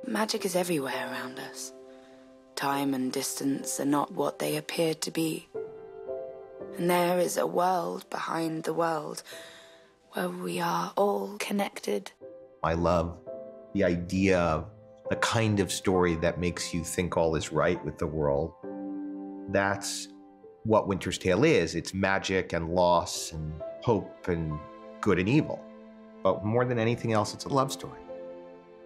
Magic is everywhere around us. Time and distance are not what they appear to be. And there is a world behind the world where we are all connected. I love the idea of the kind of story that makes you think all is right with the world. That's what Winter's Tale is. It's magic and loss and hope and good and evil. But more than anything else, it's a love story.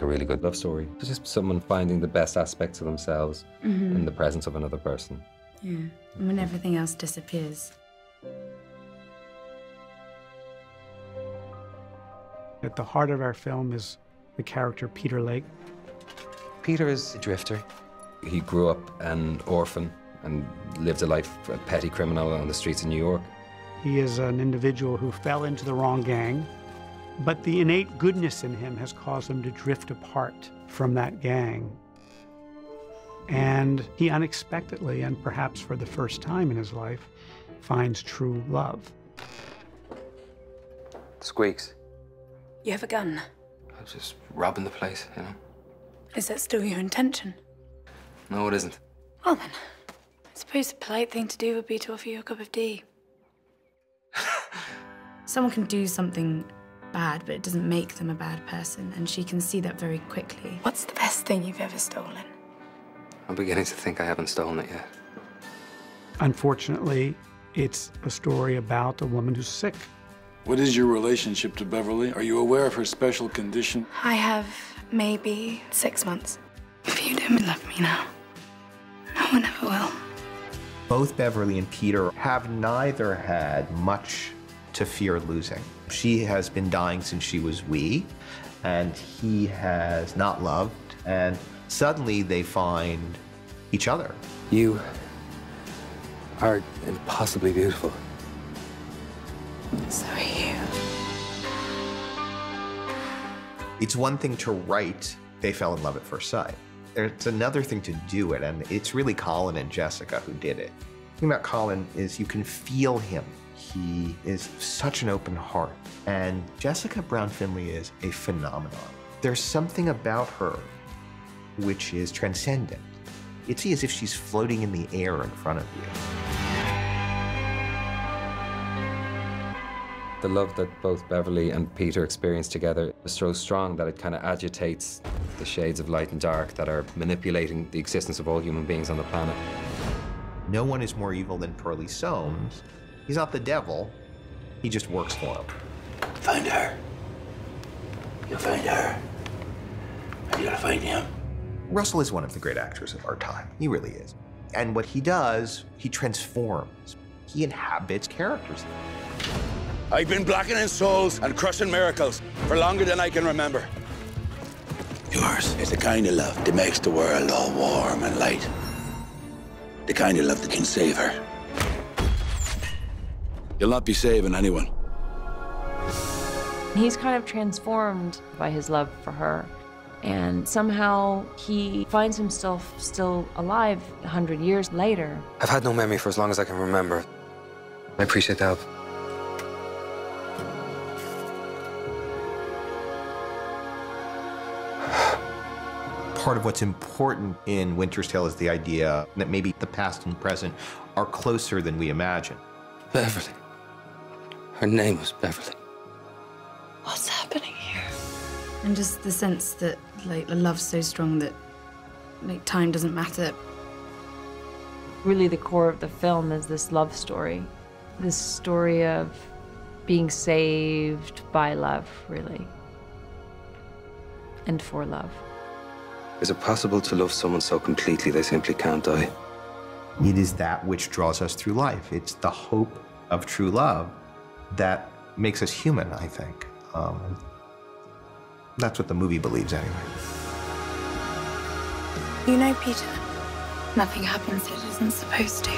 A really good love story. It's just someone finding the best aspects of themselves in the presence of another person. Yeah, and when everything else disappears. At the heart of our film is the character Peter Lake. Peter is a drifter. He grew up an orphan and lived a life a petty criminal on the streets of New York. He is an individual who fell into the wrong gang, but the innate goodness in him has caused him to drift apart from that gang. And he unexpectedly, and perhaps for the first time in his life, finds true love. Squeaks. You have a gun? I was just robbing the place, you know. Is that still your intention? No, it isn't. Well then, I suppose the polite thing to do would be to offer you a cup of tea. Someone can do something bad, but it doesn't make them a bad person, and she can see that very quickly. What's the best thing you've ever stolen? I'm beginning to think I haven't stolen it yet. Unfortunately, it's a story about a woman who's sick. What is your relationship to Beverly? Are you aware of her special condition? I have maybe 6 months. If you don't love me now, no one ever will. Both Beverly and Peter have neither had much to fear losing. She has been dying since she was wee, and he has not loved, and suddenly they find each other. You are impossibly beautiful. So are you. It's one thing to write, they fell in love at first sight. It's another thing to do it, and it's really Colin and Jessica who did it. The thing about Colin is you can feel him. He is such an open heart. And Jessica Brown Findlay is a phenomenon. There's something about her which is transcendent. It's as if she's floating in the air in front of you. The love that both Beverly and Peter experience together is so strong that it kind of agitates the shades of light and dark that are manipulating the existence of all human beings on the planet. No one is more evil than Pearlie Soames. He's not the devil, he just works for him. Find her. You'll find her. And you gotta find him. Russell is one of the great actors of our time. He really is. And what he does, he transforms. He inhabits characters. I've been blackening souls and crushing miracles for longer than I can remember. Yours is the kind of love that makes the world all warm and light. The kind of love that can save her. You'll not be saving anyone. He's kind of transformed by his love for her. And somehow he finds himself still alive 100 years later. I've had no memory for as long as I can remember. I appreciate the help. Part of what's important in Winter's Tale is the idea that maybe the past and present are closer than we imagine. Beverly. Her name was Beverly. What's happening here? And just the sense that, like, the love's so strong that, like, time doesn't matter. Really, the core of the film is this love story. This story of being saved by love, really. And for love. Is it possible to love someone so completely they simply can't die? It is that which draws us through life. It's the hope of true love that makes us human, I think. That's what the movie believes anyway. You know, Peter, nothing happens that isn't supposed to.